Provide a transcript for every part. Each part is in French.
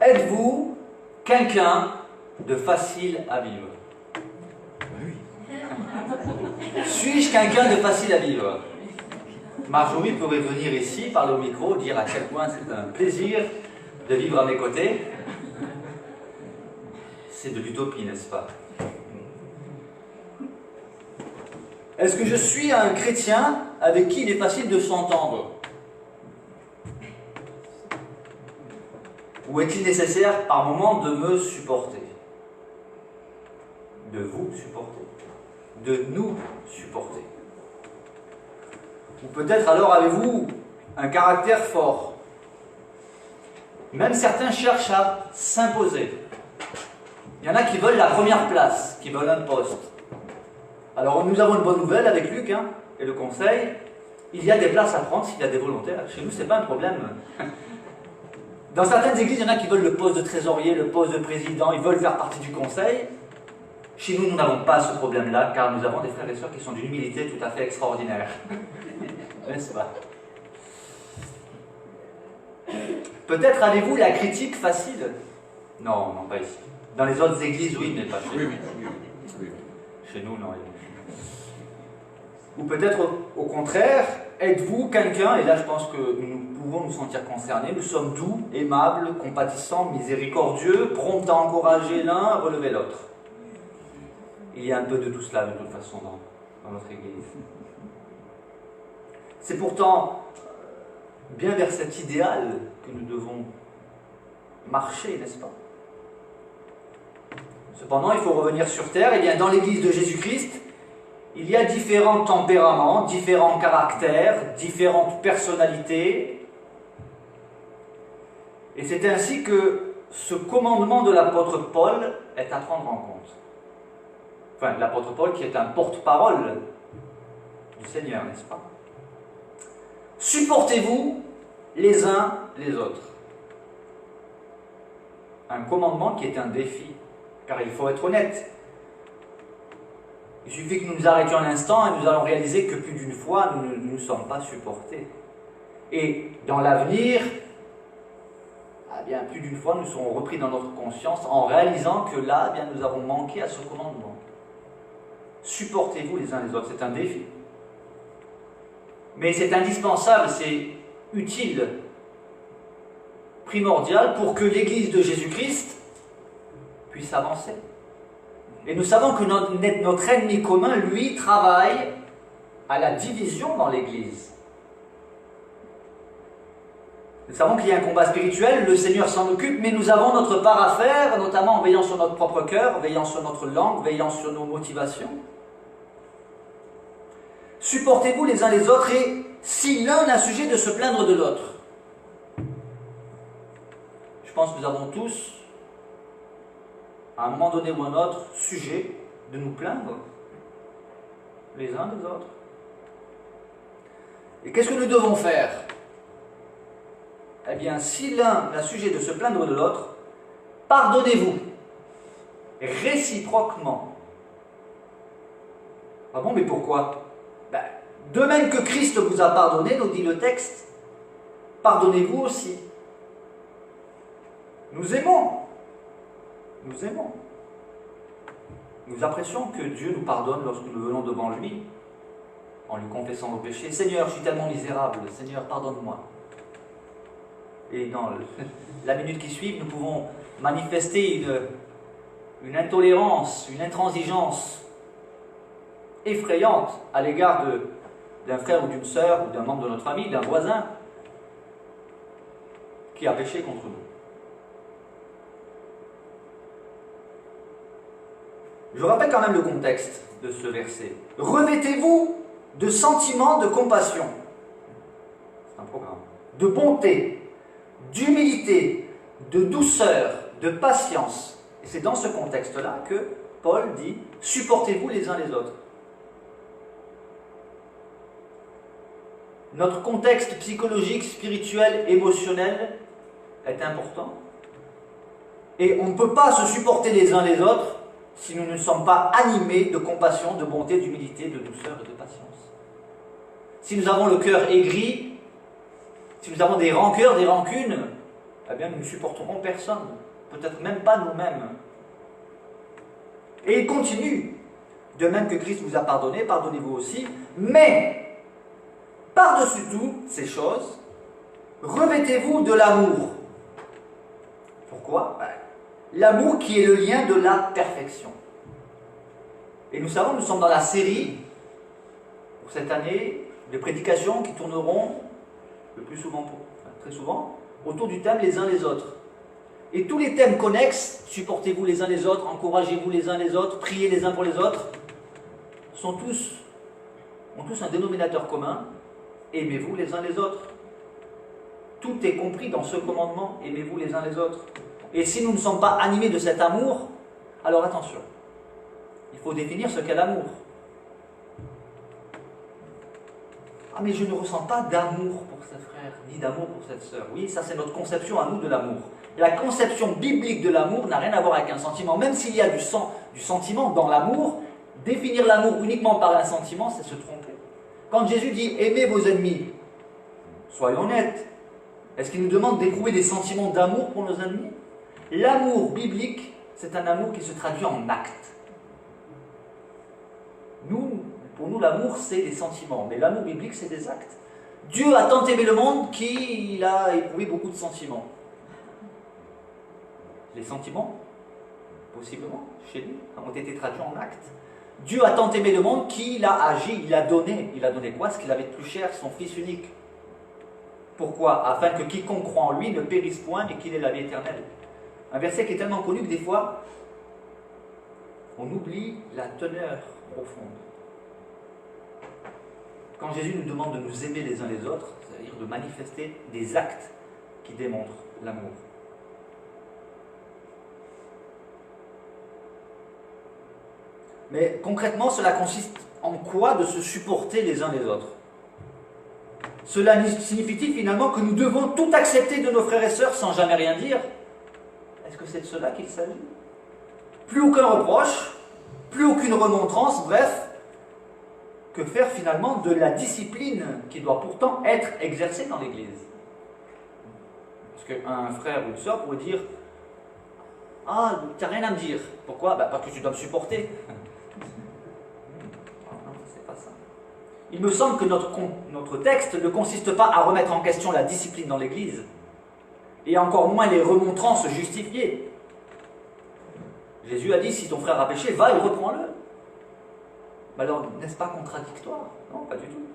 Êtes-vous quelqu'un de facile à vivre? Oui. Suis-je quelqu'un de facile à vivre? Marjorie pourrait venir ici, parler au micro, dire à quel point c'est un plaisir de vivre à mes côtés. C'est de l'utopie, n'est-ce pas? Est-ce que je suis un chrétien avec qui il est facile de s'entendre? Ou est-il nécessaire par moments de me supporter? De vous supporter? De nous supporter? Ou peut-être alors avez-vous un caractère fort? Même certains cherchent à s'imposer. Il y en a qui veulent la première place, qui veulent un poste. Alors nous avons une bonne nouvelle avec Luc et le conseil. Il y a des places à prendre s'il y a des volontaires. Chez nous, ce n'est pas un problème. Dans certaines églises, il y en a qui veulent le poste de trésorier, le poste de président, ils veulent faire partie du conseil. Chez nous, nous n'avons pas ce problème-là, car nous avons des frères et sœurs qui sont d'une humilité tout à fait extraordinaire. N'est-ce pas? Peut-être avez-vous la critique facile? Non, non, pas ici. Dans les autres églises, oui, mais pas chez nous. Oui. Chez nous, non. Ou peut-être au contraire, êtes-vous quelqu'un, et là je pense que nous pouvons nous sentir concernés, nous sommes doux, aimables, compatissants, miséricordieux, prompts à encourager l'un, à relever l'autre. Il y a un peu de tout cela de toute façon dans notre Église. C'est pourtant bien vers cet idéal que nous devons marcher, n'est-ce pas? Cependant, il faut revenir sur terre. Et bien, dans l'Église de Jésus-Christ, il y a différents tempéraments, différents caractères, différentes personnalités. Et c'est ainsi que ce commandement de l'apôtre Paul est à prendre en compte. Enfin, l'apôtre Paul qui est un porte-parole du Seigneur, n'est-ce pas? Supportez-vous les uns les autres. Un commandement qui est un défi, car il faut être honnête. Il suffit que nous nous arrêtions un instant et nous allons réaliser que plus d'une fois, nous ne nous sommes pas supportés. Et dans l'avenir, eh bien, plus d'une fois, nous serons repris dans notre conscience en réalisant que là, eh bien, nous avons manqué à ce commandement. Supportez-vous les uns les autres, c'est un défi. Mais c'est indispensable, c'est utile, primordial pour que l'Église de Jésus-Christ puisse avancer. Et nous savons que notre ennemi commun, lui, travaille à la division dans l'Église. Nous savons qu'il y a un combat spirituel, le Seigneur s'en occupe, mais nous avons notre part à faire, notamment en veillant sur notre propre cœur, veillant sur notre langue, veillant sur nos motivations. Supportez-vous les uns les autres, et si l'un a sujet de se plaindre de l'autre. Je pense que nous avons tous, à un moment donné ou un autre, sujet de nous plaindre les uns des autres. Et qu'est-ce que nous devons faire? Eh bien, si l'un a sujet de se plaindre de l'autre, pardonnez-vous réciproquement. Ah bon, mais pourquoi? De même que Christ vous a pardonné, nous dit le texte, pardonnez-vous aussi. Nous aimons. Nous aimons. Nous apprécions que Dieu nous pardonne lorsque nous venons devant lui, en lui confessant nos péchés. Seigneur, je suis tellement misérable. Seigneur, pardonne-moi. Et dans la minute qui suit, nous pouvons manifester une intolérance, une intransigeance effrayante à l'égard d'un frère ou d'une sœur, ou d'un membre de notre famille, d'un voisin, qui a péché contre nous. Je rappelle quand même le contexte de ce verset. Revêtez-vous de sentiments de compassion. C'est un programme. De bonté, d'humilité, de douceur, de patience. Et c'est dans ce contexte-là que Paul dit « Supportez-vous les uns les autres ». Notre contexte psychologique, spirituel, émotionnel est important. Et on ne peut pas se supporter les uns les autres si nous ne sommes pas animés de compassion, de bonté, d'humilité, de douceur et de patience. Si nous avons le cœur aigri, si nous avons des rancœurs, des rancunes, eh bien nous ne supporterons personne, peut-être même pas nous-mêmes. Et il continue, de même que Christ vous a pardonné, pardonnez-vous aussi, mais par-dessus toutes ces choses, revêtez-vous de l'amour. Pourquoi? L'amour qui est le lien de la perfection. Et nous savons, nous sommes dans la série, pour cette année, de prédications qui tourneront le plus souvent, très souvent, autour du thème les uns les autres. Et tous les thèmes connexes, supportez-vous les uns les autres, encouragez-vous les uns les autres, priez les uns pour les autres, ont tous un dénominateur commun, aimez-vous les uns les autres. Tout est compris dans ce commandement, aimez-vous les uns les autres. Et si nous ne sommes pas animés de cet amour, alors attention, il faut définir ce qu'est l'amour. Ah mais je ne ressens pas d'amour pour ce frère, ni d'amour pour cette sœur. Oui, ça c'est notre conception à nous de l'amour. La conception biblique de l'amour n'a rien à voir avec un sentiment. Même s'il y a du sentiment dans l'amour, définir l'amour uniquement par un sentiment, c'est se tromper. Quand Jésus dit « aimez vos ennemis », soyons honnêtes, est-ce qu'il nous demande d'éprouver des sentiments d'amour pour nos ennemis? L'amour biblique, c'est un amour qui se traduit en actes. Pour nous, l'amour, c'est des sentiments, mais l'amour biblique, c'est des actes. Dieu a tant aimé le monde qu'il a éprouvé beaucoup de sentiments. Les sentiments, possiblement, chez lui, ont été traduits en actes. Dieu a tant aimé le monde qu'il a agi, il a donné. Il a donné quoi? Ce qu'il avait de plus cher, son Fils unique. Pourquoi? Afin que quiconque croit en lui ne périsse point, mais qu'il ait la vie éternelle. Un verset qui est tellement connu que des fois, on oublie la teneur profonde. Quand Jésus nous demande de nous aimer les uns les autres, c'est-à-dire de manifester des actes qui démontrent l'amour. Mais concrètement, cela consiste en quoi de se supporter les uns les autres? Cela signifie-t-il finalement que nous devons tout accepter de nos frères et sœurs sans jamais rien dire? Est-ce que c'est de cela qu'il s'agit? Plus aucun reproche, plus aucune remontrance, bref, que faire finalement de la discipline qui doit pourtant être exercée dans l'Église? Parce qu'un frère ou une sœur pourrait dire « Ah, tu n'as rien à me dire. » Pourquoi? Parce que tu dois me supporter. Il me semble que notre texte ne consiste pas à remettre en question la discipline dans l'Église, et encore moins les remontrances justifiées. Jésus a dit, si ton frère a péché, va et reprends-le. Mais alors, n'est-ce pas contradictoire? Non, pas du tout.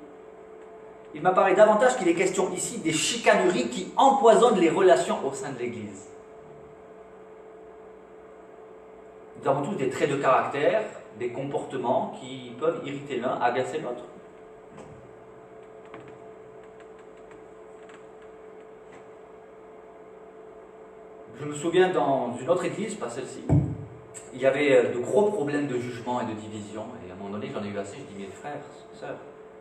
Il m'apparaît davantage qu'il est question ici des chicaneries qui empoisonnent les relations au sein de l'Église. Nous avons tous des traits de caractère, des comportements qui peuvent irriter l'un, agacer l'autre. Je me souviens dans une autre église, pas celle-ci, il y avait de gros problèmes de jugement et de division. Et à un moment donné, j'en ai eu assez, je dis, mes frères, sœurs,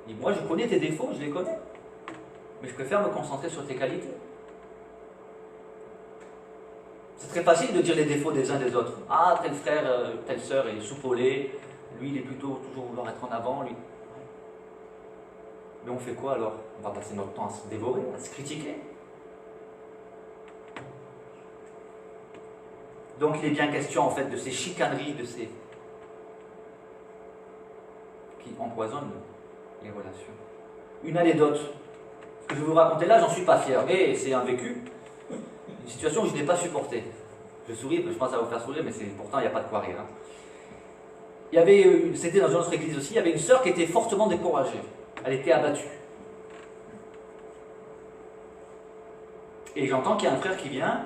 je dis, moi je connais tes défauts, je les connais. Mais je préfère me concentrer sur tes qualités. C'est très facile de dire les défauts des uns des autres. Ah, tel frère, telle sœur est soupolé, lui il est plutôt toujours vouloir être en avant, lui. Mais on fait quoi alors? On va passer notre temps à se dévorer, à se critiquer. Donc il est bien question en fait de ces chicaneries, de ces qui empoisonnent les relations. Une anecdote. Ce que je vais vous raconter là, j'en suis pas fier, mais c'est un vécu. Une situation que je n'ai pas supportée. Je souris, je pense que ça va vous faire sourire, mais pourtant il n'y a pas de quoi rire. Il y avait, c'était dans une autre église aussi, il y avait une sœur qui était fortement découragée. Elle était abattue. Et j'entends qu'il y a un frère qui vient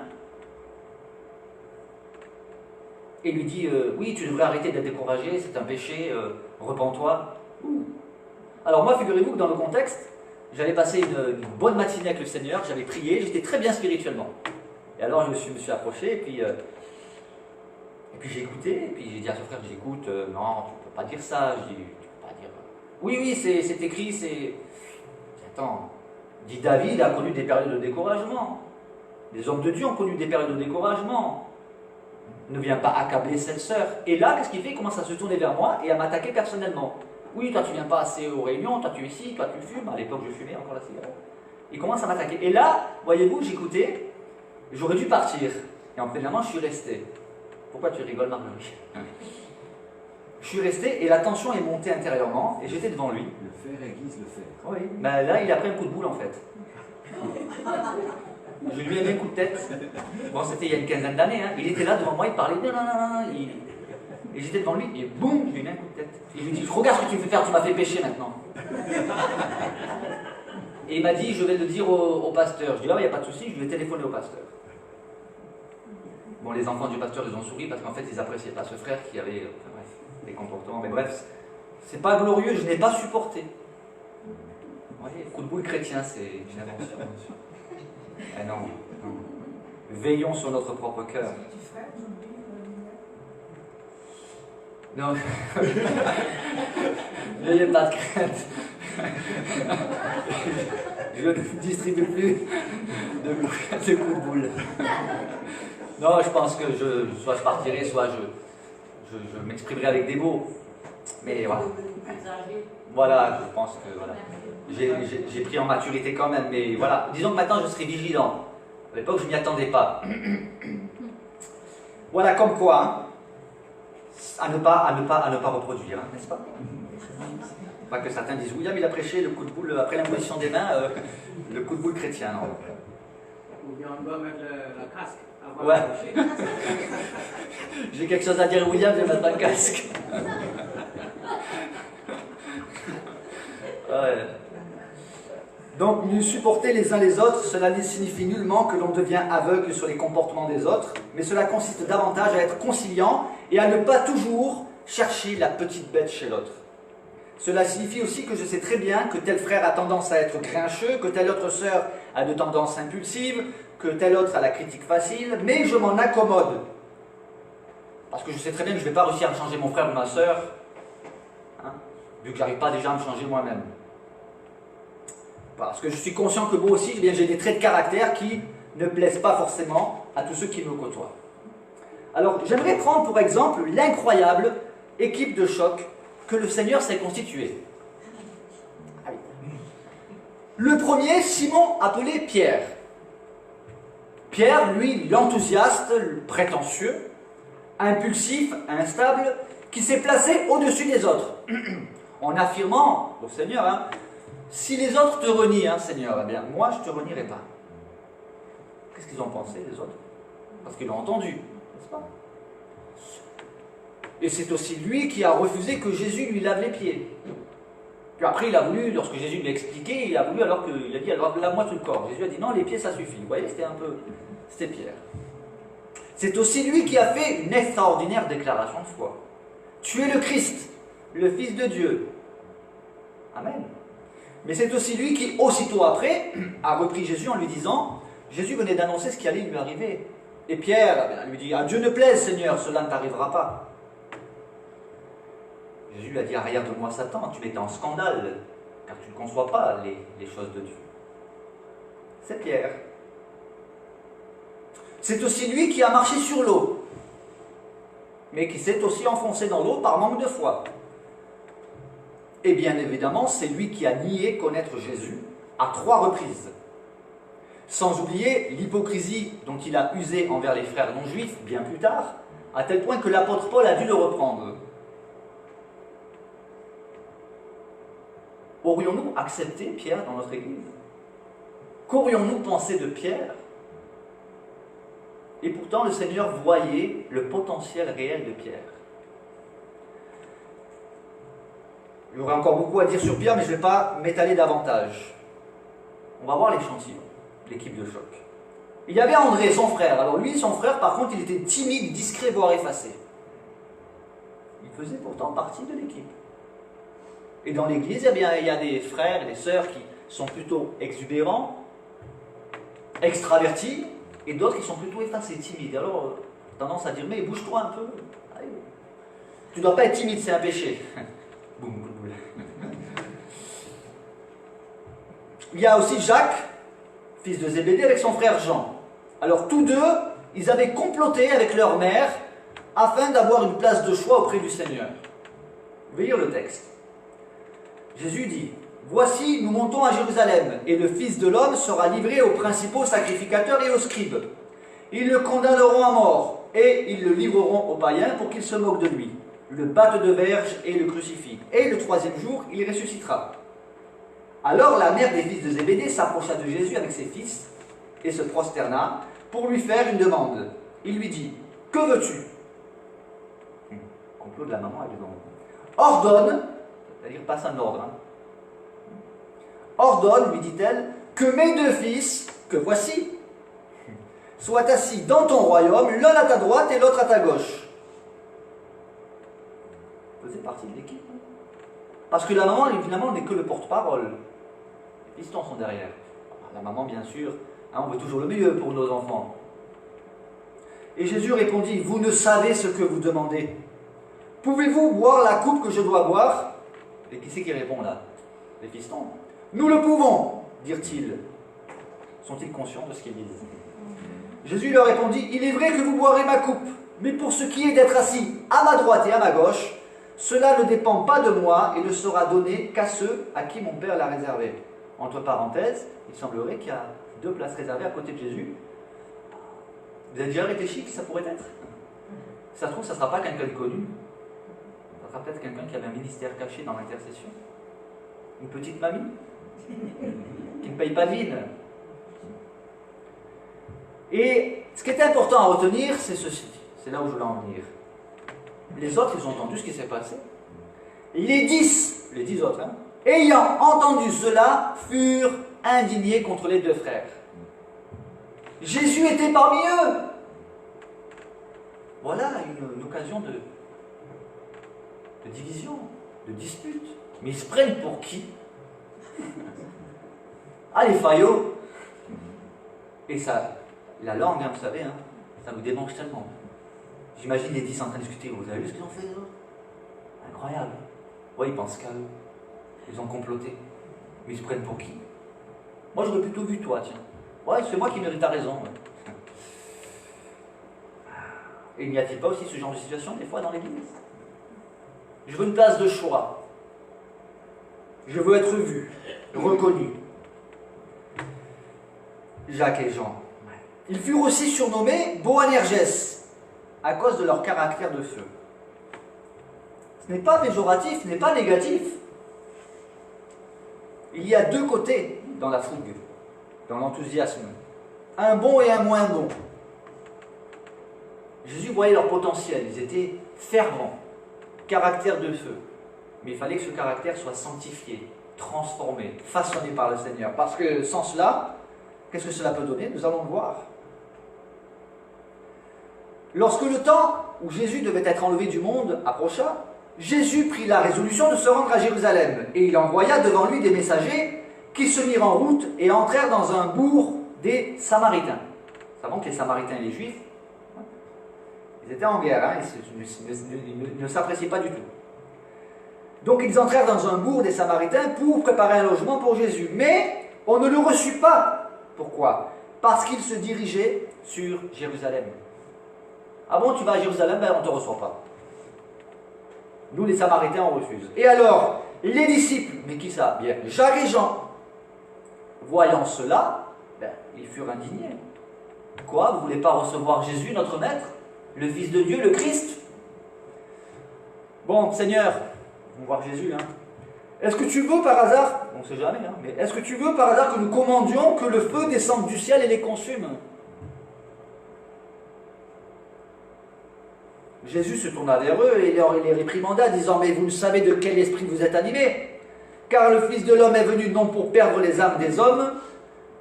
et lui dit oui, tu devrais arrêter d'être découragé, c'est un péché, repens-toi. Alors moi, figurez-vous que dans le contexte, j'avais passé une bonne matinée avec le Seigneur, j'avais prié, j'étais très bien spirituellement. Et alors je me suis approché, et puis j'ai écouté, et puis j'ai dit à ce frère, j'écoute, non, tu ne peux pas dire ça, je dis, tu peux pas dire... Oui, c'est écrit, c'est... Attends, dit David a connu des périodes de découragement. Les hommes de Dieu ont connu des périodes de découragement. Ne viens pas accabler cette sœur. Et là, qu'est-ce qu'il fait? Il commence à se tourner vers moi et à m'attaquer personnellement. Oui, toi tu viens pas assez aux réunions, toi tu es ici, toi tu fumes. À l'époque je fumais encore la cigarette. Il commence à m'attaquer. Et là, voyez-vous, j'écoutais. J'aurais dû partir. Et en pleine main, je suis resté. Pourquoi tu rigoles, Marguerite? Je suis resté et la tension est montée intérieurement et j'étais devant lui. Le fer aiguise le fer. Oui, ben là, il a pris un coup de boule en fait. Je lui ai mis un coup de tête. Bon, c'était il y a une quinzaine d'années. Hein. Il était là devant moi, il parlait. Non. Et j'étais devant lui et boum, je lui ai mis un coup de tête. Et je lui ai dit, regarde ce que tu me fais faire, tu m'as fait pécher maintenant. Et il m'a dit, je vais le dire au pasteur. Je dis, ah, il n'y a pas de souci, je vais téléphoner au pasteur. Bon, les enfants du pasteur, ils ont souri parce qu'en fait, ils n'appréciaient pas ce frère qui avait des comportements. Mais bref, c'est pas glorieux, je n'ai pas supporté. Vous voyez, coup de boule chrétien, c'est une invention. Eh non. Veillons sur notre propre cœur. Non, n'ayez pas de crainte. Je ne distribue plus de coups de boule. Non, je pense que soit je partirai, soit je m'exprimerai avec des mots. Mais voilà. Voilà, je pense que voilà. J'ai pris en maturité quand même, mais voilà. Disons que maintenant je serai vigilant. À l'époque, je ne m'y attendais pas. Voilà, comme quoi, hein, à ne pas reproduire, hein, n'est-ce pas? Pas que certains disent, William, il a prêché le coup de boule après l'imposition des mains, le coup de boule chrétien, non? Ou bien on doit mettre le casque avant Ouais. de prêcher. J'ai quelque chose à dire, William, je vais mettre un casque. Ouais. Donc, nous supporter les uns les autres, cela ne signifie nullement que l'on devient aveugle sur les comportements des autres, mais cela consiste davantage à être conciliant et à ne pas toujours chercher la petite bête chez l'autre. Cela signifie aussi que je sais très bien que tel frère a tendance à être grincheux, que telle autre sœur a de tendances impulsives, que tel autre a la critique facile, mais je m'en accommode. Parce que je sais très bien que je ne vais pas réussir à changer mon frère ou ma sœur, hein, vu que j'arrive pas déjà à me changer moi-même. Parce que je suis conscient que moi aussi, eh bien, j'ai des traits de caractère qui ne plaisent pas forcément à tous ceux qui me côtoient. Alors, j'aimerais prendre pour exemple l'incroyable équipe de choc que le Seigneur s'est constituée. Allez. Le premier, Simon, appelé Pierre. Pierre, lui, l'enthousiaste, le prétentieux, impulsif, instable, qui s'est placé au-dessus des autres, en affirmant au Seigneur, hein, si les autres te renient, hein, Seigneur, eh bien, moi, je ne te renierai pas. Qu'est-ce qu'ils ont pensé, les autres? Parce qu'ils l'ont entendu, n'est-ce pas? Et c'est aussi lui qui a refusé que Jésus lui lave les pieds. Puis après, il a voulu, lorsque Jésus lui a expliqué, il a voulu alors qu'il a dit, alors lave-moi tout le corps. Jésus a dit, non, les pieds, ça suffit. Vous voyez, c'était Pierre. C'est aussi lui qui a fait une extraordinaire déclaration de foi. Tu es le Christ, le Fils de Dieu. Amen. Mais c'est aussi lui qui, aussitôt après, a repris Jésus en lui disant, Jésus venait d'annoncer ce qui allait lui arriver. Et Pierre lui dit, à Dieu ne plaise, Seigneur, cela ne t'arrivera pas. Jésus lui a dit, arrière de moi, Satan, tu m'étais en scandale, car tu ne conçois pas les choses de Dieu. C'est Pierre. C'est aussi lui qui a marché sur l'eau, mais qui s'est aussi enfoncé dans l'eau par manque de foi. Et bien évidemment, c'est lui qui a nié connaître Jésus à 3 reprises. Sans oublier l'hypocrisie dont il a usé envers les frères non-juifs bien plus tard, à tel point que l'apôtre Paul a dû le reprendre. Aurions-nous accepté Pierre dans notre Église? Qu'aurions-nous pensé de Pierre? Et pourtant, le Seigneur voyait le potentiel réel de Pierre. Il y aurait encore beaucoup à dire sur Pierre, mais je ne vais pas m'étaler davantage. On va voir l'échantillon, l'équipe de choc. Il y avait André, son frère. Alors lui, son frère, par contre, il était timide, discret, voire effacé. Il faisait pourtant partie de l'équipe. Et dans l'église, eh bien, il y a des frères et des sœurs qui sont plutôt exubérants, extravertis, et d'autres qui sont plutôt effacés, timides. Alors, tendance à dire, mais bouge-toi un peu. Allez. Tu ne dois pas être timide, c'est un péché. Boum, boum, boum. Il y a aussi Jacques, fils de Zébédée, avec son frère Jean. Alors, tous deux, ils avaient comploté avec leur mère afin d'avoir une place de choix auprès du Seigneur. Vous voyez le texte. Jésus dit, « Voici, nous montons à Jérusalem, et le Fils de l'homme sera livré aux principaux sacrificateurs et aux scribes. Ils le condamneront à mort et ils le livreront aux païens pour qu'ils se moquent de lui, le battent de verge et le crucifient. Et le troisième jour, il ressuscitera. Alors la mère des fils de Zébédée s'approcha de Jésus avec ses fils et se prosterna pour lui faire une demande. Il lui dit, « Que veux-tu » Complot de la maman avec le nom. « Ordonne » c'est-à-dire passe un ordre. Ordonne, lui dit-elle, que mes deux fils, que voici, soient assis dans ton royaume, l'un à ta droite et l'autre à ta gauche. Vous faisiez partie de l'équipe. Parce que la maman, finalement, n'est que le porte-parole. Les pistons sont derrière. La maman, bien sûr, on veut toujours le mieux pour nos enfants. Et Jésus répondit, vous ne savez ce que vous demandez. Pouvez-vous boire la coupe que je dois boire? Et qui c'est qui répond là? Les pistons. Nous le pouvons, dirent-ils. Sont-ils conscients de ce qu'ils disent? Jésus leur répondit, il est vrai que vous boirez ma coupe, mais pour ce qui est d'être assis à ma droite et à ma gauche, cela ne dépend pas de moi et ne sera donné qu'à ceux à qui mon Père l'a réservé. Entre parenthèses, il semblerait qu'il y a 2 places réservées à côté de Jésus. Vous avez déjà réfléchi qui ça pourrait être? Si ça se trouve, ça ne sera pas quelqu'un de connu. Ça sera peut-être quelqu'un qui avait un ministère caché dans l'intercession. Une petite mamie qui ne paye pas de vine. Et ce qui est important à retenir, c'est ceci. C'est là où je voulais en venir. Les autres, ils ont entendu ce qui s'est passé. Les 10 autres, ayant entendu cela, furent indignés contre les 2 frères. Jésus était parmi eux. Voilà une occasion de division, de dispute. Mais ils se prennent pour qui? Ah, les faillots. Et ça, la langue, vous savez, ça vous démange tellement. J'imagine les 10 en train de discuter. Vous avez vu ce qu'ils ont fait, eux? Incroyable. Ouais, ils pensent qu'à eux. Ils ont comploté. Mais ils se prennent pour qui? Moi, j'aurais plutôt vu toi, tiens. Ouais, c'est moi qui mérite ta raison. Ouais. Et n'y a-t-il pas aussi ce genre de situation, des fois, dans l'église? Je veux une place de choix. Je veux être vu, reconnu. Jacques et Jean. Ils furent aussi surnommés Boanerges, à cause de leur caractère de feu. Ce n'est pas péjoratif, ce n'est pas négatif. Il y a 2 côtés dans la fougue, dans l'enthousiasme. Un bon et un moins bon. Jésus voyait leur potentiel, ils étaient fervents, caractère de feu. Mais il fallait que ce caractère soit sanctifié, transformé, façonné par le Seigneur. Parce que sans cela, qu'est-ce que cela peut donner? Nous allons le voir. Lorsque le temps où Jésus devait être enlevé du monde approcha, Jésus prit la résolution de se rendre à Jérusalem, et il envoya devant lui des messagers qui se mirent en route et entrèrent dans un bourg des Samaritains. Nous savons que les Samaritains et les Juifs, ils étaient en guerre, ils ne s'appréciaient pas du tout. Donc ils entrèrent dans un bourg des Samaritains pour préparer un logement pour Jésus. Mais on ne le reçut pas. Pourquoi? Parce qu'il se dirigeait sur Jérusalem. Ah bon, tu vas à Jérusalem? Ben on ne te reçoit pas. Nous, les Samaritains, on refuse. Et alors, les disciples, mais qui ça? Bien, Jacques et Jean, voyant cela, ils furent indignés. Quoi? Vous ne voulez pas recevoir Jésus, notre Maître, le Fils de Dieu, le Christ? Bon, Seigneur, on va voir Jésus, Est-ce que tu veux par hasard, on ne sait jamais, mais est-ce que tu veux par hasard que nous commandions que le feu descende du ciel et les consume? Jésus se tourna vers eux et les réprimanda, disant, mais vous ne savez de quel esprit vous êtes animés, car le Fils de l'homme est venu non pour perdre les âmes des hommes,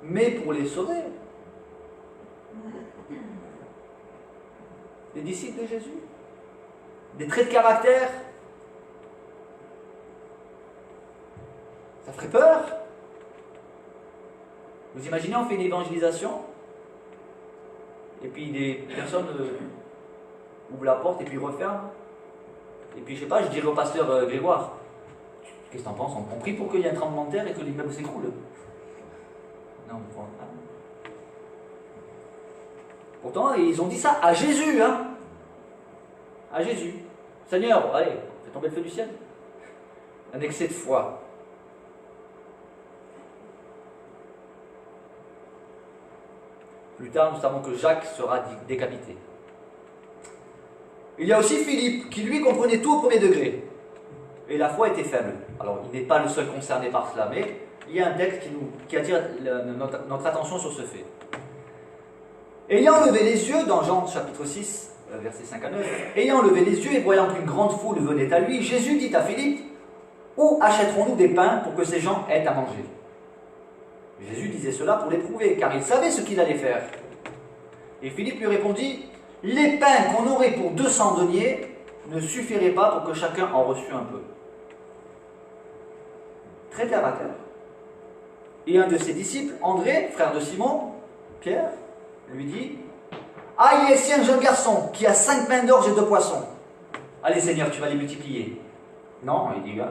mais pour les sauver. Les disciples de Jésus, des traits de caractère, ça ferait peur. Vous imaginez, on fait une évangélisation, et puis des personnes ouvrent la porte et puis referment, et puis je sais pas, je dirais au pasteur Grégoire, qu'est-ce que t'en penses? On prie pour qu'il y ait un tremblement de terre et que l'immeuble s'écroule. Non, pourtant, ils ont dit ça à Jésus, à Jésus. Seigneur, allez, fais tomber le feu du ciel. Un excès de foi. Plus tard, nous savons que Jacques sera décapité. Il y a aussi Philippe, qui lui comprenait tout au premier degré. Et la foi était faible. Alors, il n'est pas le seul concerné par cela, mais il y a un texte qui attire notre attention sur ce fait. Ayant levé les yeux, dans Jean chapitre 6, versets 5 à 9, ayant levé les yeux et voyant qu'une grande foule venait à lui, Jésus dit à Philippe, où achèterons-nous des pains pour que ces gens aient à manger? Jésus disait cela pour l'éprouver, car il savait ce qu'il allait faire. Et Philippe lui répondit, les pains qu'on aurait pour 200 deniers ne suffiraient pas pour que chacun en reçût un peu. Très terre à terre. Et un de ses disciples, André, frère de Simon, Pierre, lui dit, ah, il y a ici un jeune garçon qui a 5 pains d'orge et 2 poissons. Allez Seigneur, tu vas les multiplier. Non, il dit,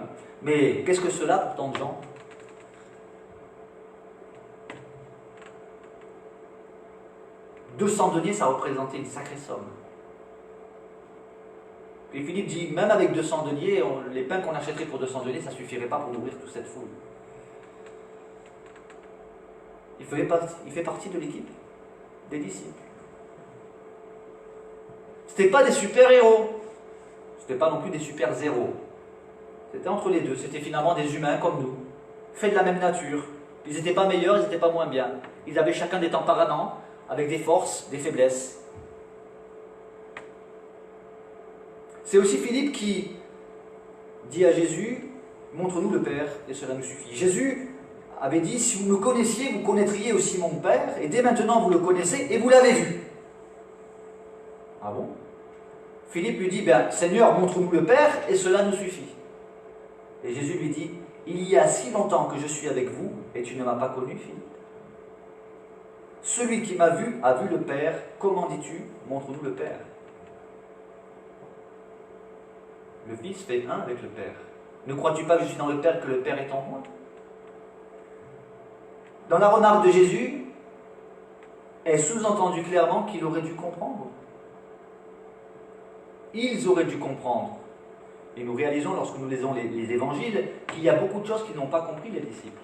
mais qu'est-ce que cela pour tant de gens? « 200 deniers, ça représentait une sacrée somme. Et Philippe dit, même avec 200 deniers, les pains qu'on achèterait pour 200 deniers, ça ne suffirait pas pour nourrir toute cette foule. Il fait partie de l'équipe des disciples. Ce n'était pas des super-héros. Ce n'était pas non plus des super-zéros. C'était entre les deux. C'était finalement des humains comme nous, faits de la même nature. Ils n'étaient pas meilleurs, ils n'étaient pas moins bien. Ils avaient chacun des tempéraments, avec des forces, des faiblesses. C'est aussi Philippe qui dit à Jésus, montre-nous le Père et cela nous suffit. Jésus avait dit, si vous me connaissiez, vous connaîtriez aussi mon Père, et dès maintenant vous le connaissez et vous l'avez vu. Ah bon? Philippe lui dit, Seigneur, montre-nous le Père et cela nous suffit. Et Jésus lui dit, il y a si longtemps que je suis avec vous et tu ne m'as pas connu, Philippe. Celui qui m'a vu a vu le Père. Comment dis-tu, montre-nous le Père? Le Fils fait un avec le Père. Ne crois-tu pas que je suis dans le Père, que le Père est en moi? Dans la remarque de Jésus, est sous-entendu clairement qu'il aurait dû comprendre. Ils auraient dû comprendre. Et nous réalisons, lorsque nous lisons les évangiles, qu'il y a beaucoup de choses qu'ils n'ont pas compris, les disciples.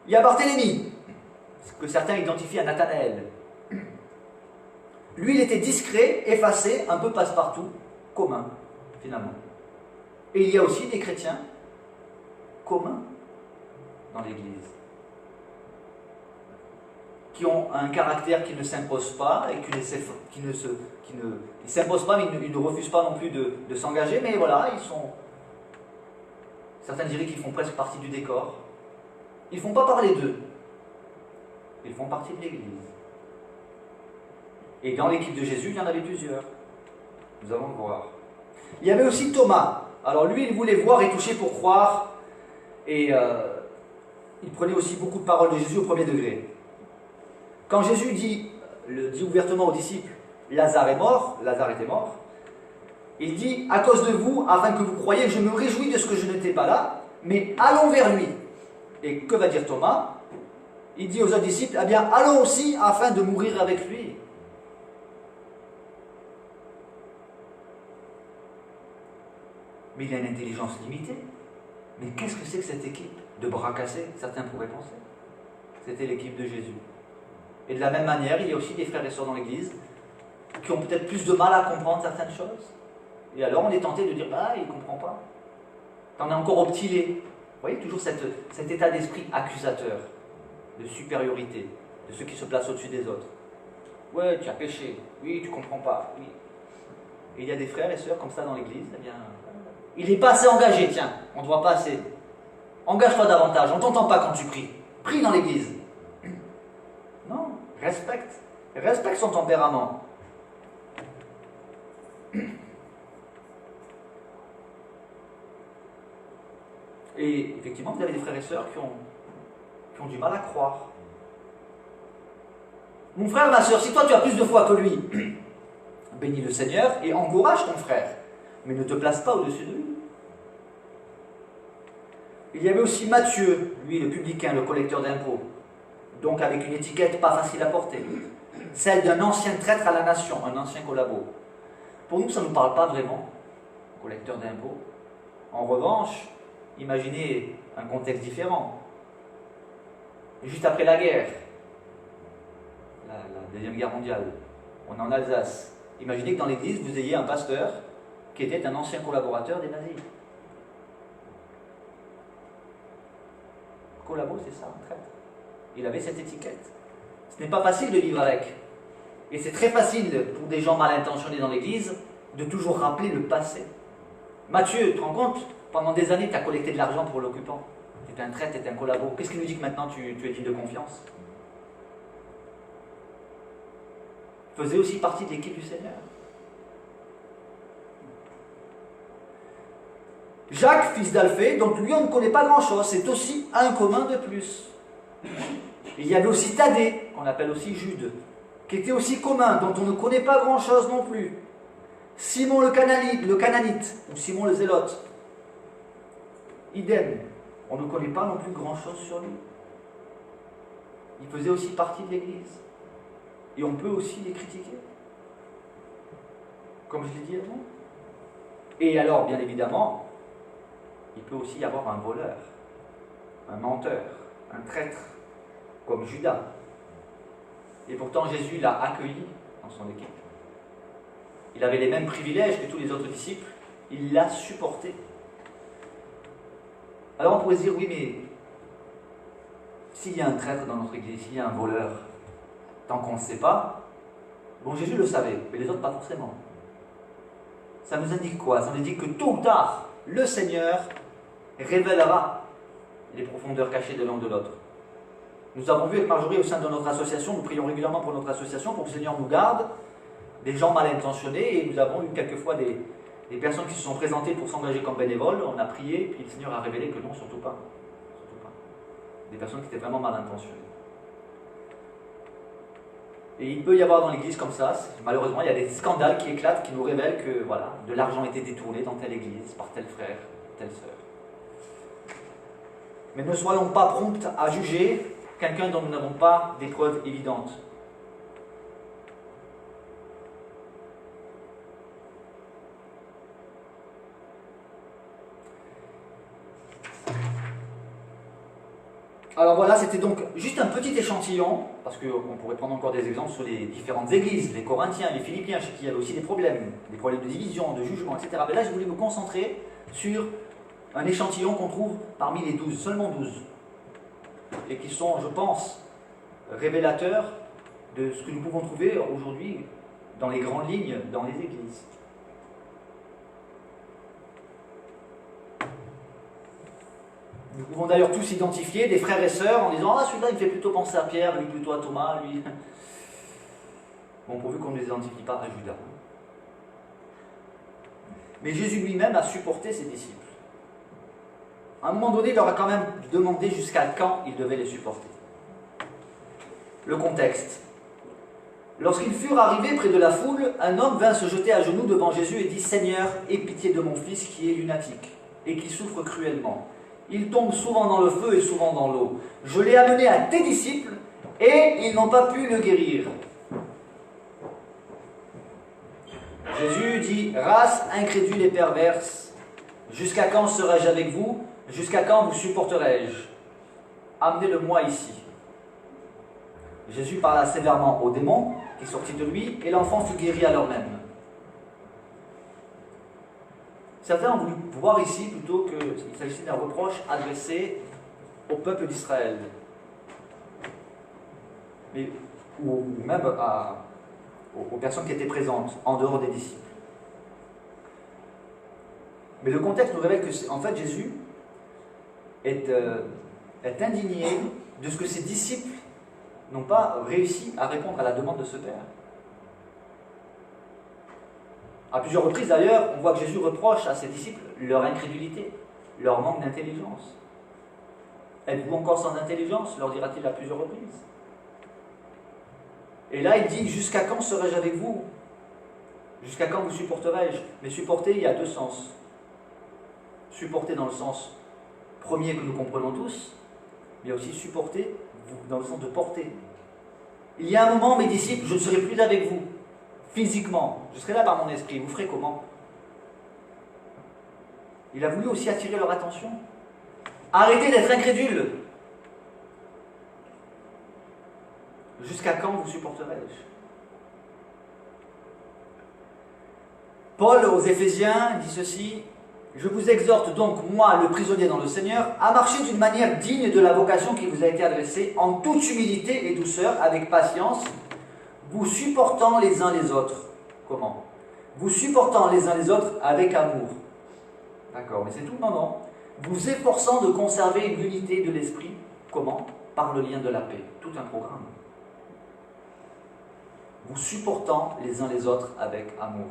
Il y a Barthélemy, que certains identifient à Nathanaël. Lui, il était discret, effacé, un peu passe-partout, commun, finalement. Et il y a aussi des chrétiens communs dans l'Église, qui ont un caractère qui ne s'impose pas, et ils ne s'imposent pas, mais ils ne refusent pas non plus de s'engager, mais voilà, certains diraient qu'ils font presque partie du décor. Ils ne font pas parler d'eux. Ils font partie de l'Église. Et dans l'équipe de Jésus, il y en avait plusieurs. Nous allons le voir. Il y avait aussi Thomas. Alors lui, il voulait voir et toucher pour croire. Et il prenait aussi beaucoup de paroles de Jésus au premier degré. Quand Jésus dit ouvertement aux disciples, Lazare est mort, Lazare était mort, il dit, à cause de vous, afin que vous croyiez, je me réjouis de ce que je n'étais pas là, mais allons vers lui. Et que va dire Thomas? Il dit aux autres disciples, eh bien, allons aussi afin de mourir avec lui. Mais il a une intelligence limitée. Mais qu'est-ce que c'est que cette équipe de bras cassés, certains pourraient penser? C'était l'équipe de Jésus. Et de la même manière, il y a aussi des frères et sœurs dans l'Église qui ont peut-être plus de mal à comprendre certaines choses. Et alors on est tenté de dire, il ne comprend pas. T'en es encore au petit lait. Vous voyez, toujours cet état d'esprit accusateur, de supériorité, de ceux qui se placent au-dessus des autres. Ouais, tu as péché. Oui, tu ne comprends pas. Oui. Et il y a des frères et sœurs comme ça dans l'Église, eh bien, il n'est pas assez engagé, tiens, on ne te voit pas assez. Engage-toi davantage, on ne t'entend pas quand tu pries. Prie dans l'Église. Non, respecte son tempérament. Et effectivement, vous avez des frères et sœurs qui ont du mal à croire. Mon frère, ma sœur, si toi tu as plus de foi que lui, bénis le Seigneur et encourage ton frère, mais ne te place pas au-dessus de lui. Il y avait aussi Matthieu, lui le publicain, le collecteur d'impôts, donc avec une étiquette pas facile à porter, celle d'un ancien traître à la nation, un ancien collabo. Pour nous, ça ne nous parle pas vraiment, collecteur d'impôts. En revanche, imaginez un contexte différent. juste après la guerre, la Deuxième Guerre mondiale, on est en Alsace. Imaginez que dans l'église, vous ayez un pasteur qui était un ancien collaborateur des nazis. Collabo, c'est ça, un traître. Il avait cette étiquette. Ce n'est pas facile de vivre avec. Et c'est très facile pour des gens mal intentionnés dans l'église de toujours rappeler le passé. Matthieu, tu te rends compte? Pendant des années, tu as collecté de l'argent pour l'occupant. Tu es un traître, tu es un collabo. Qu'est-ce qui nous dit que maintenant tu es digne de confiance? Tu faisais aussi partie de l'équipe du Seigneur. Jacques, fils d'Alphée, donc lui on ne connaît pas grand-chose, c'est aussi un commun de plus. Il y avait aussi Thaddée, qu'on appelle aussi Jude, qui était aussi commun, dont on ne connaît pas grand-chose non plus. Simon le Cananite, ou Simon le Zélote, idem, on ne connaît pas non plus grand-chose sur lui. Il faisait aussi partie de l'Église. Et on peut aussi les critiquer. Comme je l'ai dit avant. Et alors, bien évidemment, il peut aussi y avoir un voleur, un menteur, un traître, comme Judas. Et pourtant, Jésus l'a accueilli dans son équipe. Il avait les mêmes privilèges que tous les autres disciples. Il l'a supporté. Alors on pourrait se dire, oui, mais s'il y a un traître dans notre église, s'il y a un voleur, tant qu'on ne le sait pas, bon, Jésus le savait, mais les autres pas forcément. Ça nous indique quoi? Ça nous indique que tôt ou tard, le Seigneur révélera les profondeurs cachées de l'un de l'autre. Nous avons vu avec Marjorie au sein de notre association, nous prions régulièrement pour notre association, pour que le Seigneur nous garde des gens mal intentionnés, et nous avons eu quelquefois des personnes qui se sont présentées pour s'engager comme bénévoles. On a prié, puis le Seigneur a révélé que non, surtout pas. Surtout pas. Des personnes qui étaient vraiment mal intentionnées. Et il peut y avoir dans l'église comme ça, malheureusement, il y a des scandales qui éclatent, qui nous révèlent que voilà, de l'argent était détourné dans telle église, par tel frère, telle sœur. Mais ne soyons pas prompts à juger quelqu'un dont nous n'avons pas des preuves évidentes. Alors voilà, c'était donc juste un petit échantillon, parce qu'on pourrait prendre encore des exemples sur les différentes églises, les Corinthiens, les Philippiens, chez qui il y avait aussi des problèmes de division, de jugement, etc. Mais là, je voulais me concentrer sur un échantillon qu'on trouve parmi les 12, seulement 12, et qui sont, je pense, révélateurs de ce que nous pouvons trouver aujourd'hui dans les grandes lignes, dans les églises. Nous pouvons d'ailleurs tous identifier des frères et sœurs en disant « Ah, celui-là, il me fait plutôt penser à Pierre, lui plutôt à Thomas, lui... » Bon, pourvu qu'on ne les identifie pas à Judas. Mais Jésus lui-même a supporté ses disciples. À un moment donné, il leur a quand même demandé jusqu'à quand il devait les supporter. Le contexte. Lorsqu'ils furent arrivés près de la foule, un homme vint se jeter à genoux devant Jésus et dit « Seigneur, aie pitié de mon fils qui est lunatique et qui souffre cruellement. Il tombe souvent dans le feu et souvent dans l'eau. Je l'ai amené à tes disciples et ils n'ont pas pu le guérir. » Jésus dit « Race incrédule et perverse, jusqu'à quand serai-je avec vous? Jusqu'à quand vous supporterai-je? Amenez-le-moi ici. » Jésus parla sévèrement au démon qui sortit de lui et l'enfant fut guéri à l'heure même. Certains ont voulu voir ici plutôt qu'il s'agissait d'un reproche adressé au peuple d'Israël, ou même aux personnes qui étaient présentes en dehors des disciples. Mais le contexte nous révèle que, en fait, Jésus est indigné de ce que ses disciples n'ont pas réussi à répondre à la demande de ce Père. À plusieurs reprises d'ailleurs, on voit que Jésus reproche à ses disciples leur incrédulité, leur manque d'intelligence. Êtes-vous encore sans intelligence? Leur dira-t-il à plusieurs reprises. Et là il dit, jusqu'à quand serai-je avec vous? Jusqu'à quand vous supporterai-je? Mais supporter, il y a deux sens. Supporter dans le sens premier que nous comprenons tous, mais aussi supporter dans le sens de porter. Il y a un moment, mes disciples, je ne serai plus avec vous. Physiquement, je serai là par mon esprit, vous ferez comment? Il a voulu aussi attirer leur attention. Arrêtez d'être incrédules. Jusqu'à quand vous supporterai-je? Paul aux Éphésiens dit ceci: je vous exhorte donc, moi, le prisonnier dans le Seigneur, à marcher d'une manière digne de la vocation qui vous a été adressée, en toute humilité et douceur, avec patience, vous supportant les uns les autres. Comment? Vous supportant les uns les autres avec amour. D'accord, mais c'est tout? Non, non. Vous efforçant de conserver l'unité de l'esprit. Comment? Par le lien de la paix. Tout un programme. Vous supportant les uns les autres avec amour.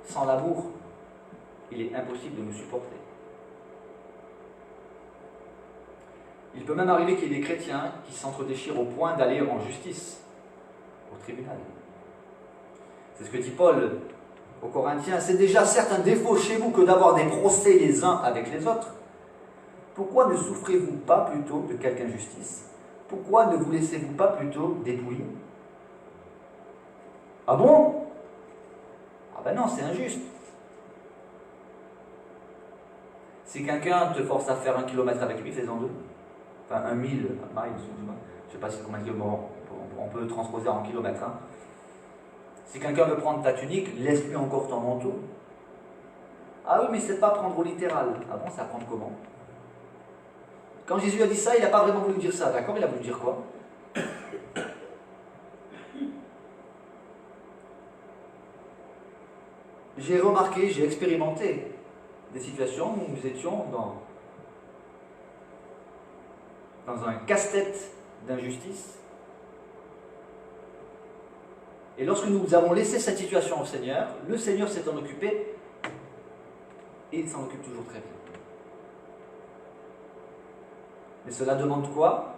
Sans l'amour, il est impossible de nous supporter. Il peut même arriver qu'il y ait des chrétiens qui s'entre-déchirent au point d'aller en justice, au tribunal. C'est ce que dit Paul aux Corinthiens. C'est déjà certes un défaut chez vous que d'avoir des procès les uns avec les autres. Pourquoi ne souffrez-vous pas plutôt de quelque injustice? Pourquoi ne vous laissez-vous pas plutôt dépouiller? Ah bon? Ah ben non, c'est injuste. Si quelqu'un te force à faire 1 kilomètre avec lui, fais-en 2. Enfin, 1 000 miles, je ne sais pas si combien de kilomètres, on peut transposer en kilomètres. Hein. Si quelqu'un veut prendre ta tunique, laisse-lui encore ton manteau. Ah oui, mais c'est pas prendre au littéral. Ah bon, c'est à prendre comment? Quand Jésus a dit ça, il n'a pas vraiment voulu dire ça, d'accord? Il a voulu dire quoi? J'ai remarqué, j'ai expérimenté des situations où nous étions dans un casse-tête d'injustice. Et lorsque nous avons laissé cette situation au Seigneur, le Seigneur s'est en occupé et il s'en occupe toujours très bien. Mais cela demande quoi?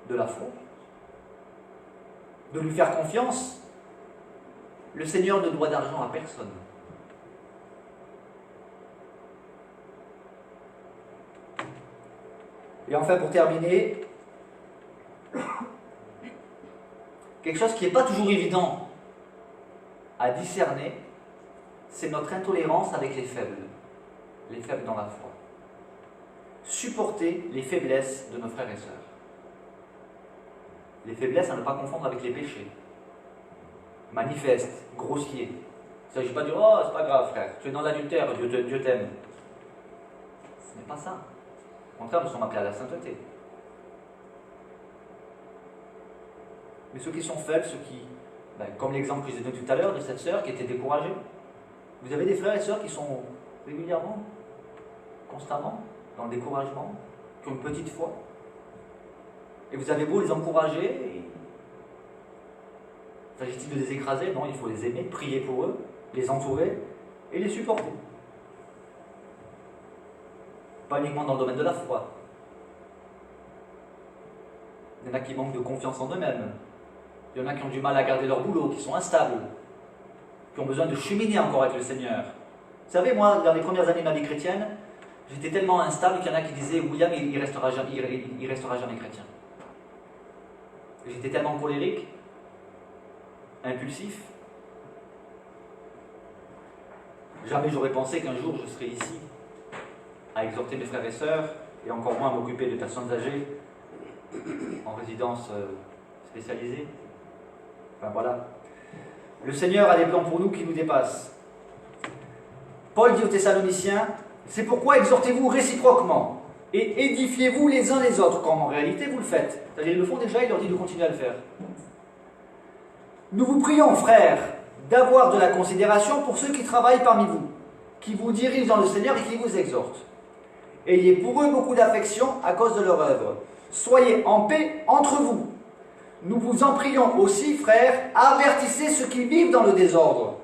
De la foi. De lui faire confiance. Le Seigneur ne doit d'argent à personne. Et enfin, pour terminer, quelque chose qui n'est pas toujours évident à discerner, c'est notre intolérance avec les faibles dans la foi. Supporter les faiblesses de nos frères et sœurs. Les faiblesses à ne pas confondre avec les péchés. Manifeste, grossier. Il ne s'agit pas de dire « Oh, c'est pas grave, frère, tu es dans l'adultère, Dieu t'aime. » Ce n'est pas ça. Au contraire, nous sommes appelés à la sainteté. Mais ceux qui sont faibles, comme l'exemple que j'ai donné tout à l'heure de cette sœur qui était découragée. Vous avez des frères et sœurs qui sont régulièrement, constamment, dans le découragement, qui ont une petite foi. Et vous avez beau les encourager, s'agit-il de les écraser? Non, il faut les aimer, prier pour eux, les entourer et les supporter. Pas uniquement dans le domaine de la foi. Il y en a qui manquent de confiance en eux-mêmes. Il y en a qui ont du mal à garder leur boulot, qui sont instables, qui ont besoin de cheminer encore avec le Seigneur. Vous savez, moi, dans les premières années de ma vie chrétienne, j'étais tellement instable qu'il y en a qui disaient « William, il restera jamais chrétien ». J'étais tellement colérique, impulsif. Jamais j'aurais pensé qu'un jour je serais ici à exhorter mes frères et sœurs et encore moins à m'occuper de personnes âgées en résidence spécialisée. Enfin voilà. Le Seigneur a des plans pour nous qui nous dépassent. Paul dit aux Thessaloniciens, c'est pourquoi exhortez-vous réciproquement et édifiez-vous les uns les autres, comme en réalité vous le faites. C'est-à-dire ils le font déjà, il leur dit de continuer à le faire. Nous vous prions, frères, d'avoir de la considération pour ceux qui travaillent parmi vous, qui vous dirigent dans le Seigneur et qui vous exhortent. Ayez pour eux beaucoup d'affection à cause de leur œuvre. Soyez en paix entre vous. Nous vous en prions aussi, frères, avertissez ceux qui vivent dans le désordre.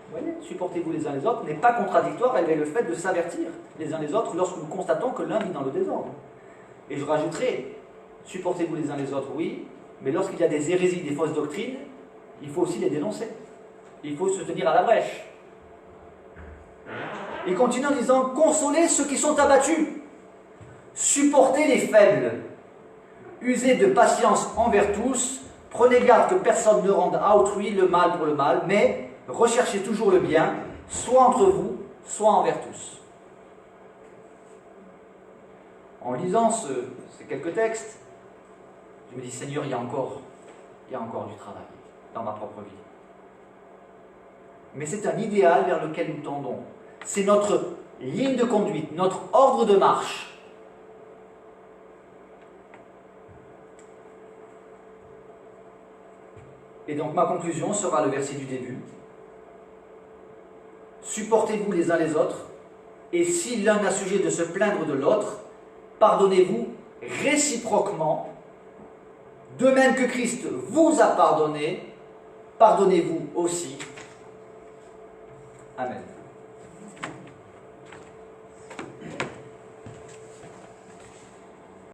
Vous voyez, supportez-vous les uns les autres n'est pas contradictoire avec le fait de s'avertir les uns les autres lorsque nous constatons que l'un vit dans le désordre. Et je rajouterai, supportez-vous les uns les autres, oui, mais lorsqu'il y a des hérésies, des fausses doctrines, il faut aussi les dénoncer. Il faut se tenir à la brèche. Il continue en disant, consolez ceux qui sont abattus, supportez les faibles, usez de patience envers tous, prenez garde que personne ne rende à autrui le mal pour le mal, mais recherchez toujours le bien, soit entre vous, soit envers tous. En lisant ces quelques textes, Je me dis, Seigneur, il y a encore du travail dans ma propre vie. Mais c'est un idéal vers lequel nous tendons. C'est notre ligne de conduite, notre ordre de marche. Et donc ma conclusion sera le verset du début. Supportez-vous les uns les autres, et si l'un a sujet de se plaindre de l'autre, pardonnez-vous réciproquement, de même que Christ vous a pardonné, pardonnez-vous aussi. Amen.